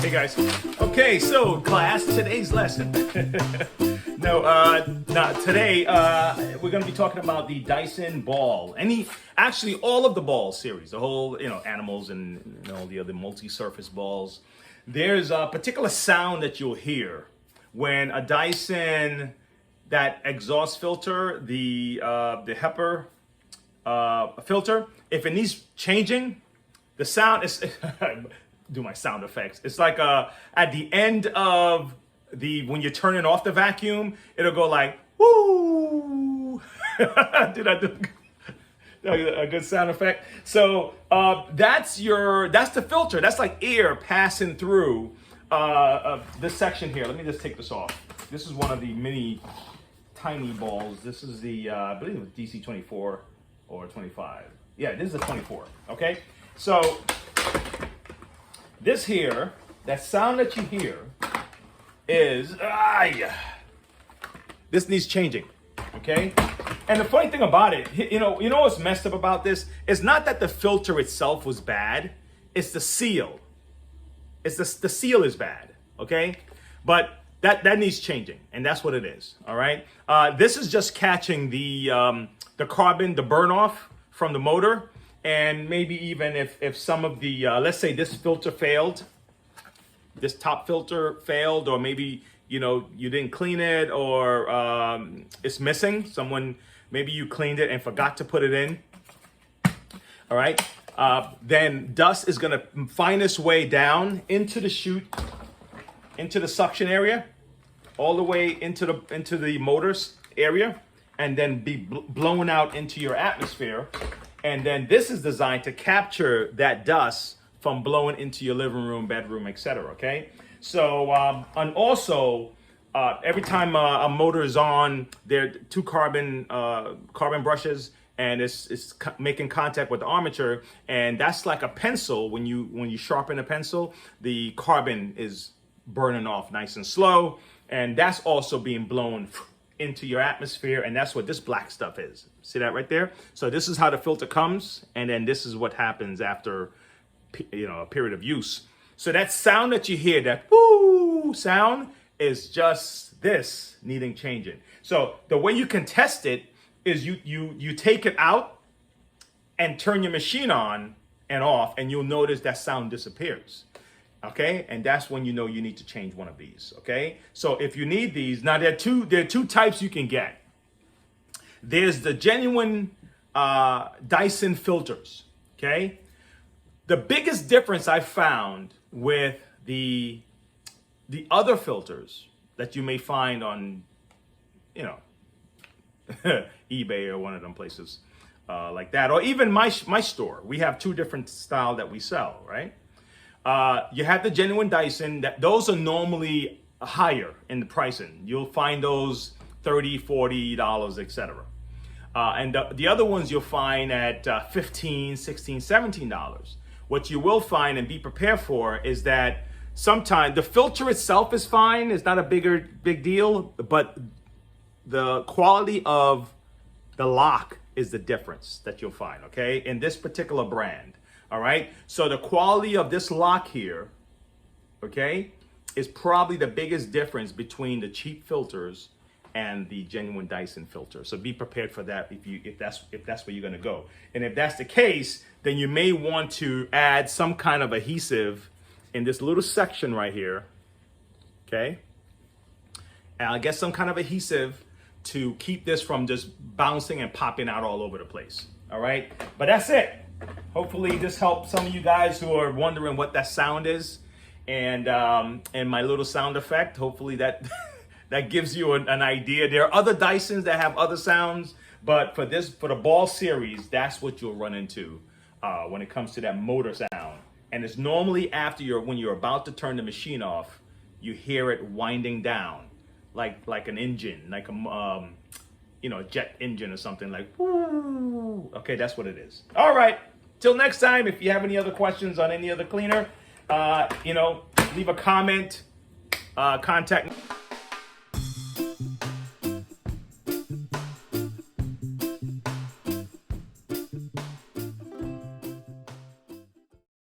Hey guys. Okay, so class, today's lesson. Today we're going to be talking about the Dyson Ball. Actually, all of the ball series, the whole, animals and all the other multi-surface balls. There's a particular sound that you'll hear when a Dyson, that exhaust filter, the HEPA filter, if it needs changing, the sound is. Do my sound effects. It's like at the end of when you're turning off the vacuum, it'll go like woo. Did I do a good sound effect? So that's the filter. That's like air passing through this section here. Let me just take this off. This is one of the mini tiny balls. This is the I believe it was dc24 or 25. Yeah, this is a 24. Okay, so. This here, that sound that you hear is, this needs changing, okay? And the funny thing about it, you know what's messed up about this? It's not that the filter itself was bad, it's the seal. It's the seal is bad, okay? But that needs changing, and that's what it is, all right? This is just catching the carbon, the burn off from the motor. And maybe even if some of the, let's say this filter failed, this top filter failed, or maybe, you didn't clean it, or it's missing. Maybe you cleaned it and forgot to put it in. All right. Then dust is going to find its way down into the chute, into the suction area, all the way into the motors area, and then be blown out into your atmosphere. And then this is designed to capture that dust from blowing into your living room, bedroom, etc. Okay. So, and also, every time a motor is on, there are two carbon brushes, and it's making contact with the armature, and that's like a pencil. When you sharpen a pencil, the carbon is burning off nice and slow, and that's also being blown into your atmosphere, and that's what this black stuff is. See that right there? So this is how the filter comes, and then this is what happens after a period of use. So that sound that you hear, that woo sound, is just this needing changing. So the way you can test it is you take it out and turn your machine on and off, and you'll notice that sound disappears. Okay, and that's when you know you need to change one of these. Okay, so if you need these, now there are two types you can get. There's the genuine Dyson filters. Okay, the biggest difference I found with the other filters that you may find on eBay or one of them places like that, or even my store. We have two different style that we sell, right? You have the genuine Dyson. Those are normally higher in the pricing. You'll find those $30, $40, etc. And the other ones you'll find at $15, $16, $17. What you will find and be prepared for is that sometimes the filter itself is fine. It's not a big deal, but the quality of the lock is the difference that you'll find, okay, in this particular brand. All right, so the quality of this lock here, okay, is probably the biggest difference between the cheap filters and the genuine Dyson filter. So be prepared for that if that's where you're gonna go. And if that's the case, then you may want to add some kind of adhesive in this little section right here, okay? And I'll get some kind of adhesive to keep this from just bouncing and popping out all over the place. All right, but that's it. Hopefully this helped some of you guys who are wondering what that sound is, and my little sound effect. Hopefully that that gives you an idea. There are other Dysons that have other sounds, but for the Ball series, that's what you'll run into when it comes to that motor sound. And it's normally after when you're about to turn the machine off, you hear it winding down, like an engine, like a jet engine or something, like woo. Okay, that's what it is. All right, till next time. If you have any other questions on any other cleaner, leave a comment, contact me.